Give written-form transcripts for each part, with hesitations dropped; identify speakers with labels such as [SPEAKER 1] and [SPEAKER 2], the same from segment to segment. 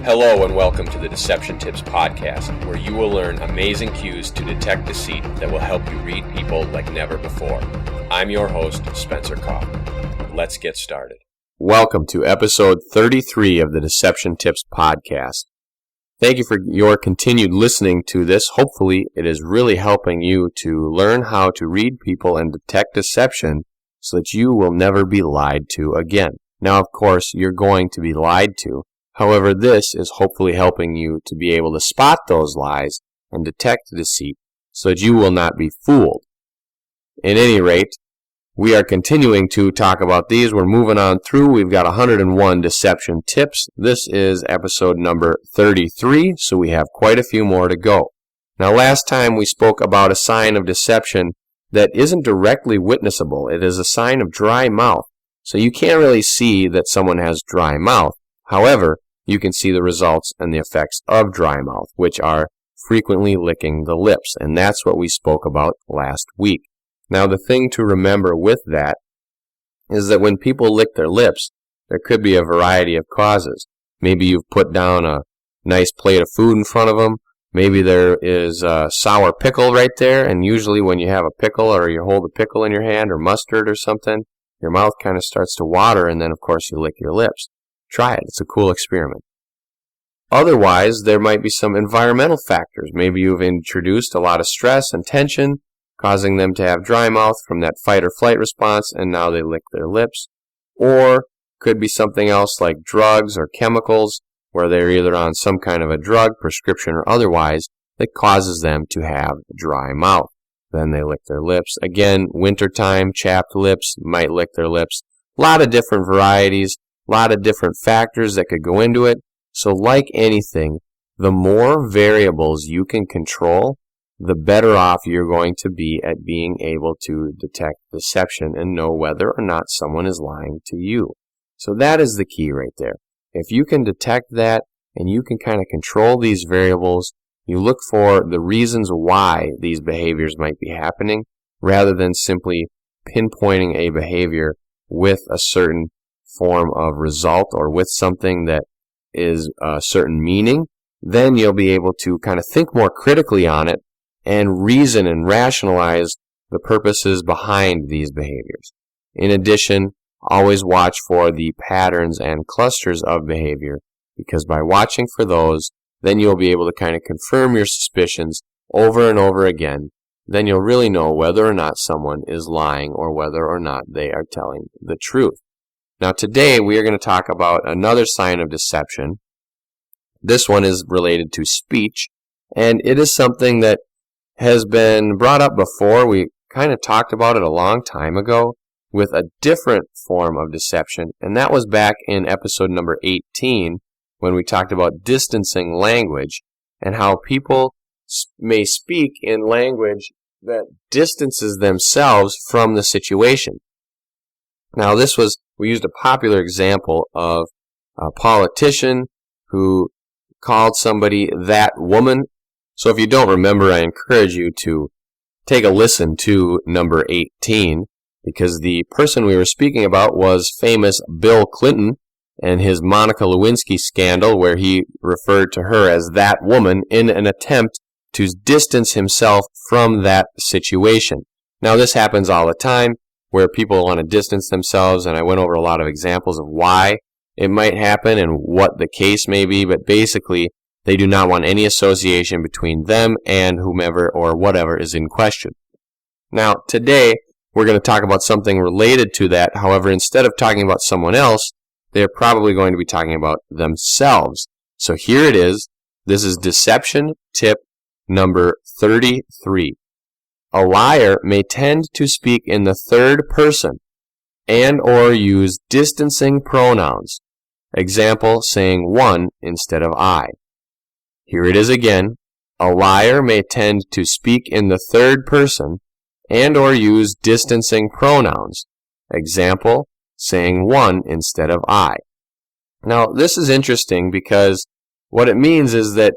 [SPEAKER 1] Hello and welcome to the Deception Tips podcast, where you will learn amazing cues to detect deceit that will help you read people like never before. I'm your host, Spencer Kaufman. Let's get started. Welcome to episode 33 of the Deception Tips podcast. Thank you for your continued listening to this. Hopefully, it is really helping you to learn how to read people and detect deception so that you will never be lied to again. Now, of course, you're going to be lied to. However, this is hopefully helping you to be able to spot those lies and detect deceit so that you will not be fooled. At any rate, we are continuing to talk about these. We're moving on through. We've got 101 deception tips. This is episode number 33, so we have quite a few more to go. Now, last time we spoke about a sign of deception that isn't directly witnessable. It is a sign of dry mouth. So you can't really see that someone has dry mouth. However, you can see the results and the effects of dry mouth, which are frequently licking the lips, and that's what we spoke about last week. Now, the thing to remember with that is that when people lick their lips, there could be a variety of causes. Maybe you've put down a nice plate of food in front of them. Maybe there is a sour pickle right there, and usually when you have a pickle or you hold a pickle in your hand or mustard or something, your mouth kind of starts to water, and then, of course, you lick your lips. Try it. It's a cool experiment. Otherwise, there might be some environmental factors. Maybe you've introduced a lot of stress and tension, causing them to have dry mouth from that fight or flight response, and now they lick their lips. Or could be something else like drugs or chemicals, where they're either on some kind of a drug, prescription or otherwise, that causes them to have dry mouth. Then they lick their lips. Again, wintertime, chapped lips, might lick their lips. A lot of different varieties. A lot of different factors that could go into it. So like anything, the more variables you can control, the better off you're going to be at being able to detect deception and know whether or not someone is lying to you. So that is the key right there. If you can detect that and you can kind of control these variables, you look for the reasons why these behaviors might be happening rather than simply pinpointing a behavior with a certain form of result or with something that is a certain meaning, then you'll be able to kind of think more critically on it and reason and rationalize the purposes behind these behaviors. In addition, always watch for the patterns and clusters of behavior, because by watching for those, then you'll be able to kind of confirm your suspicions over and over again. Then you'll really know whether or not someone is lying or whether or not they are telling the truth. Now today we are going to talk about another sign of deception. This one is related to speech, and it is something that has been brought up before. We kind of talked about it a long time ago with a different form of deception, and that was back in episode number 18 when we talked about distancing language and how people may speak in language that distances themselves from the situation. Now we used a popular example of a politician who called somebody that woman. So if you don't remember, I encourage you to take a listen to number 18, because the person we were speaking about was famous Bill Clinton and his Monica Lewinsky scandal, where he referred to her as that woman in an attempt to distance himself from that situation. Now this happens all the time, where people want to distance themselves, and I went over a lot of examples of why it might happen and what the case may be, but basically they do not want any association between them and whomever or whatever is in question. Now, today we're going to talk about something related to that. However, instead of talking about someone else, they're probably going to be talking about themselves. So here it is. This is deception tip number 33. A liar may tend to speak in the third person and or use distancing pronouns. Example, saying one instead of I. Here it is again. A liar may tend to speak in the third person and or use distancing pronouns. Example, saying one instead of I. Now, this is interesting because what it means is that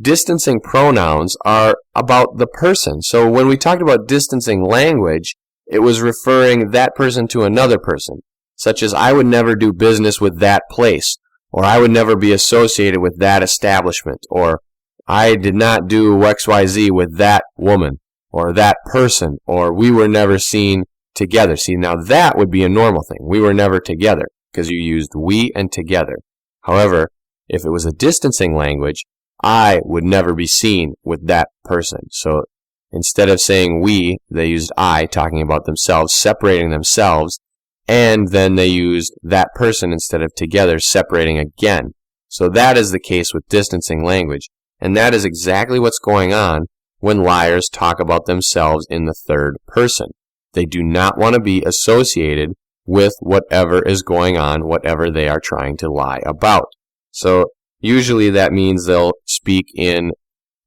[SPEAKER 1] distancing pronouns are about the person. So when we talked about distancing language, it was referring that person to another person, such as I would never do business with that place,
[SPEAKER 2] or I would never be associated with that establishment, or I did not do XYZ with that woman, or that person, or we were never seen together. See, now that would be a normal thing. We were never together, because you used we and together. However, if it was a distancing language, I would never be seen with that person. So instead of saying we, they used I, talking about themselves, separating themselves, and then they used that person instead of together, separating again. So that is the case with distancing language, and that is exactly what's going on when liars talk about themselves in the third person. They do not want to be associated with whatever is going on, whatever they are trying to lie about. So usually that means they'll speak in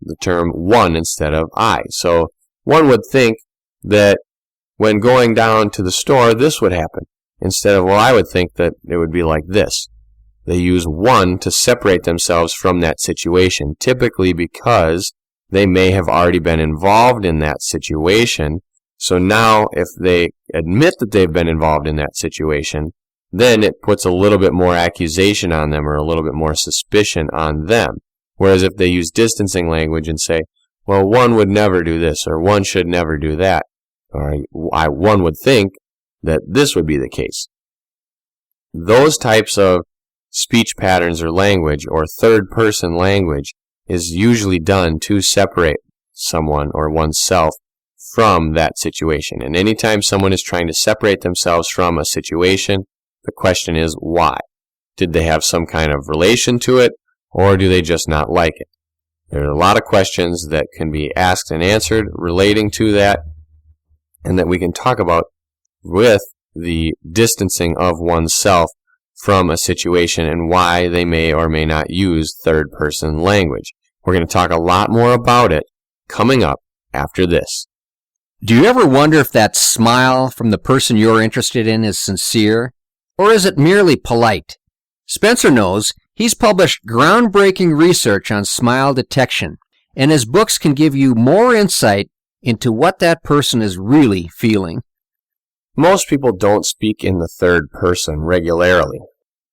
[SPEAKER 2] the term one instead of I. So one would think that when going down to the store, this would happen. Instead of, well, I would think that it would be like this. They use one to separate themselves from that situation, typically because they may have already been involved in that situation. So now if they admit that they've been involved in that situation, then it puts a little bit more accusation on them or a little bit more suspicion on them. Whereas if they use distancing language and say, well, one would never do this or one should never do that, or one would think that this would be the case. Those types of speech patterns or language or third-person language is usually done to separate someone or oneself from that situation. And anytime someone is trying to separate themselves from a situation, the question is why? Did they have some kind of relation to it, or do they just not like it? There are a lot of questions that can be asked and answered relating to that, and that we can talk about with the distancing of oneself from a situation and why they may or may not use third-person language. We're going to talk a lot more about it coming up after this.
[SPEAKER 3] Do you ever wonder if that smile from the person you're interested in is sincere, or is it merely polite? Spencer knows. He's published groundbreaking research on smile detection, and his books can give you more insight into what that person is really feeling.
[SPEAKER 2] Most people don't speak in the third person regularly.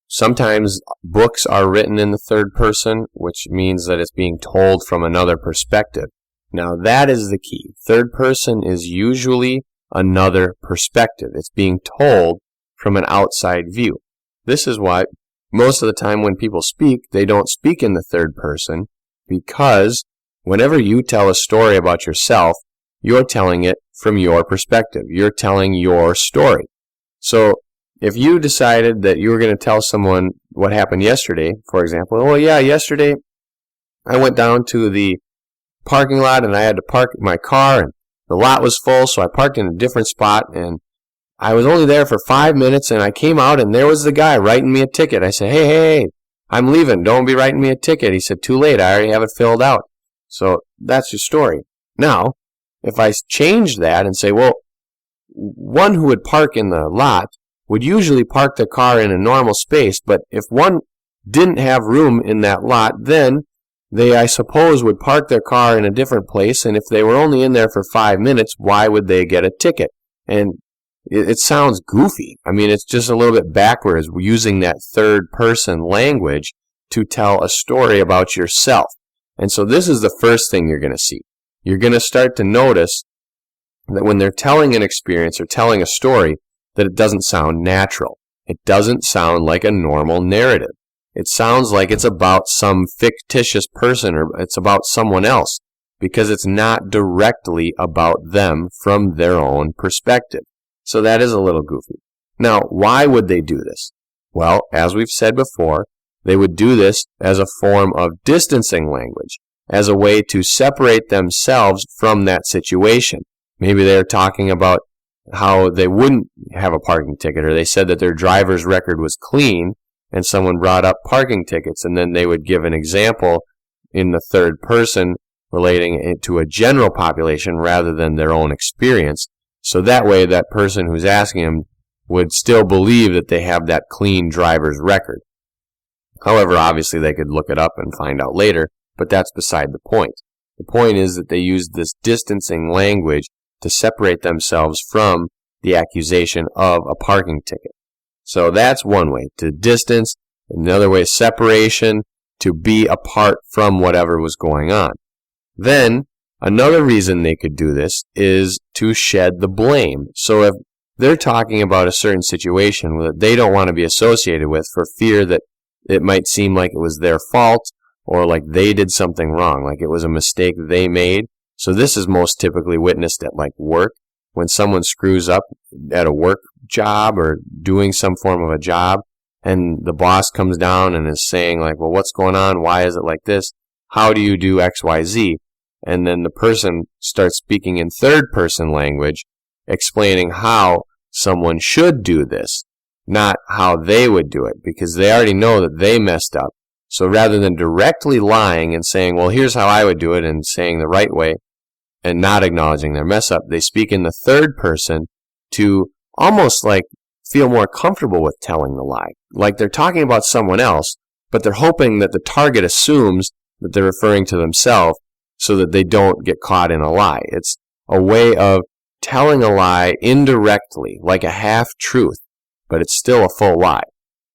[SPEAKER 2] Sometimes books are written in the third person, which means that it's being told from another perspective. Now that is the key. Third person is usually another perspective. It's being told from an outside view. This is why most of the time when people speak, they don't speak in the third person, because whenever you tell a story about yourself, you're telling it from your perspective. You're telling your story. So if you decided that you were going to tell someone what happened yesterday, for example, oh yeah, yesterday I went down to the parking lot and I had to park my car and the lot was full, so I parked in a different spot and I was only there for 5 minutes and I came out and there was the guy writing me a ticket. I said, hey, I'm leaving. Don't be writing me a ticket. He said, too late. I already have it filled out. So that's your story. Now, if I change that and say, well, one who would park in the lot would usually park their car in a normal space, but if one didn't have room in that lot, then they, I suppose, would park their car in a different place, and if they were only in there for 5 minutes, why would they get a ticket? And it sounds goofy. I mean, it's just a little bit backwards, using that third-person language to tell a story about yourself. And so this is the first thing you're going to see. You're going to start to notice that when they're telling an experience or telling a story, that it doesn't sound natural. It doesn't sound like a normal narrative. It sounds like it's about some fictitious person or it's about someone else, because it's not directly about them from their own perspective. So that is a little goofy. Now, why would they do this? Well, as we've said before, they would do this as a form of distancing language, as a way to separate themselves from that situation. Maybe they're talking about how they wouldn't have a parking ticket, or they said that their driver's record was clean, and someone brought up parking tickets, and then they would give an example in the third person relating it to a general population rather than their own experience. So that way, that person who's asking them would still believe that they have that clean driver's record. However, obviously, they could look it up and find out later, but that's beside the point. The point is that they use this distancing language to separate themselves from the accusation of a parking ticket. So that's one way, to distance Another way is separation, to be apart from whatever was going on. Then, another reason they could do this is to shed the blame. So if they're talking about a certain situation that they don't want to be associated with for fear that it might seem like it was their fault or like they did something wrong, like it was a mistake they made. So this is most typically witnessed at like work, when someone screws up at a work job or doing some form of a job, and the boss comes down and is saying like, well, what's going on? Why is it like this? How do you do X, Y, Z? And then the person starts speaking in third person language, explaining how someone should do this, not how they would do it, because they already know that they messed up. So rather than directly lying and saying, well, here's how I would do it, and saying the right way and not acknowledging their mess up, they speak in the third person to almost like feel more comfortable with telling the lie. Like they're talking about someone else, but they're hoping that the target assumes that they're referring to themselves so that they don't get caught in a lie. It's a way of telling a lie indirectly, like a half-truth, but it's still a full lie.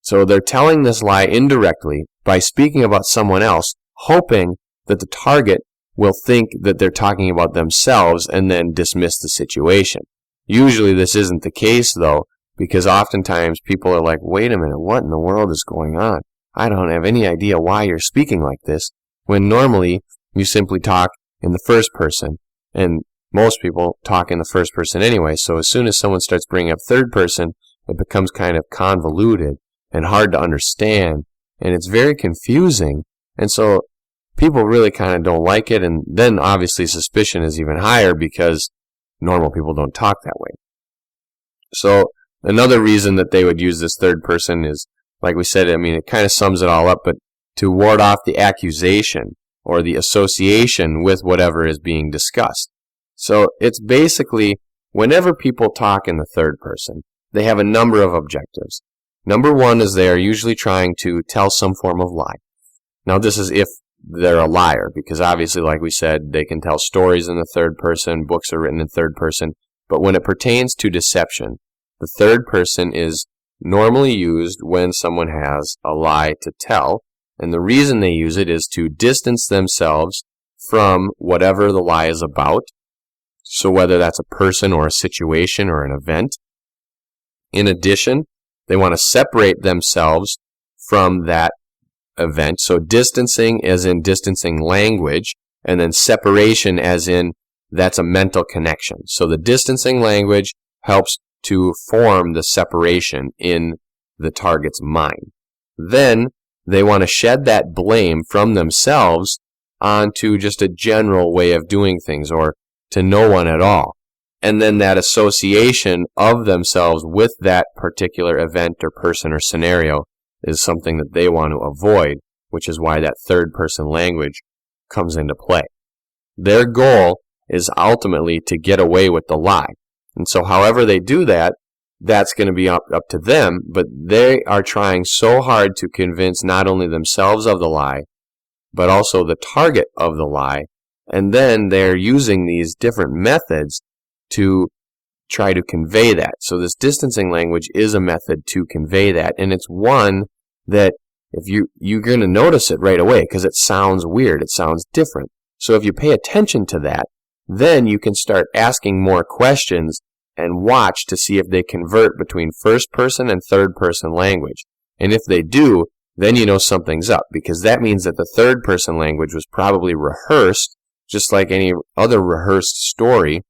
[SPEAKER 2] So they're telling this lie indirectly by speaking about someone else, hoping that the target will think that they're talking about themselves and then dismiss the situation. Usually this isn't the case, though, because oftentimes people are like, wait a minute, what in the world is going on? I don't have any idea why you're speaking like this, when normally you simply talk in the first person, and most people talk in the first person anyway. So as soon as someone starts bringing up third person, it becomes kind of convoluted and hard to understand, and it's very confusing, and so people really kind of don't like it, and then obviously suspicion is even higher because normal people don't talk that way. So another reason that they would use this third person is, like we said, I mean, it kind of sums it all up, but to ward off the accusation or the association with whatever is being discussed. So it's basically, whenever people talk in the third person, they have a number of objectives. Number one is they are usually trying to tell some form of lie. Now this is if they're a liar, because obviously, like we said, they can tell stories in the third person, books are written in third person, but when it pertains to deception, the third person is normally used when someone has a lie to tell, and the reason they use it is to distance themselves from whatever the lie is about, so whether that's a person or a situation or an event. In addition, they want to separate themselves from that event, so distancing as in distancing language, and then separation as in that's a mental connection. So the distancing language helps to form the separation in the target's mind. Then they want to shed that blame from themselves onto just a general way of doing things, or to no one at all. And then that association of themselves with that particular event or person or scenario is something that they want to avoid, which is why that third person language comes into play. Their goal is ultimately to get away with the lie. And so however they do that, that's going to be up to them, but they are trying so hard to convince not only themselves of the lie, but also the target of the lie, and then they're using these different methods to try to convey that. So this distancing language is a method to convey that, and it's one that if you're going to notice it right away because it sounds weird, it sounds different. So if you pay attention to that, then you can start asking more questions and watch to see if they convert between first person and third person language. And if they do, then you know something's up, because that means that the third person language was probably rehearsed, just like any other rehearsed story,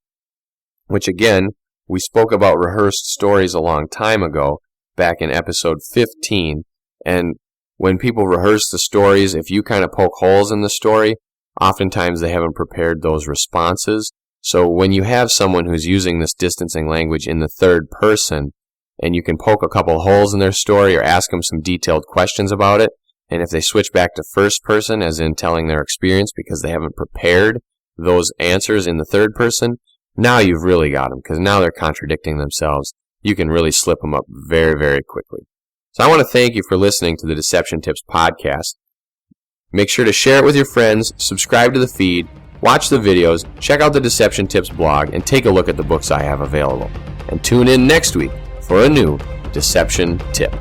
[SPEAKER 2] which again, we spoke about rehearsed stories a long time ago, back in episode 15, and when people rehearse the stories, if you kind of poke holes in the story, oftentimes they haven't prepared those responses. So when you have someone who's using this distancing language in the third person, and you can poke a couple holes in their story or ask them some detailed questions about it, and if they switch back to first person, as in telling their experience because they haven't prepared those answers in the third person, now you've really got them, because now they're contradicting themselves. You can really slip them up very, very quickly. So I want to thank you for listening to the Deception Tips podcast. Make sure to share it with your friends, subscribe to the feed, watch the videos, check out the Deception Tips blog, and take a look at the books I have available. And tune in next week for a new Deception Tip.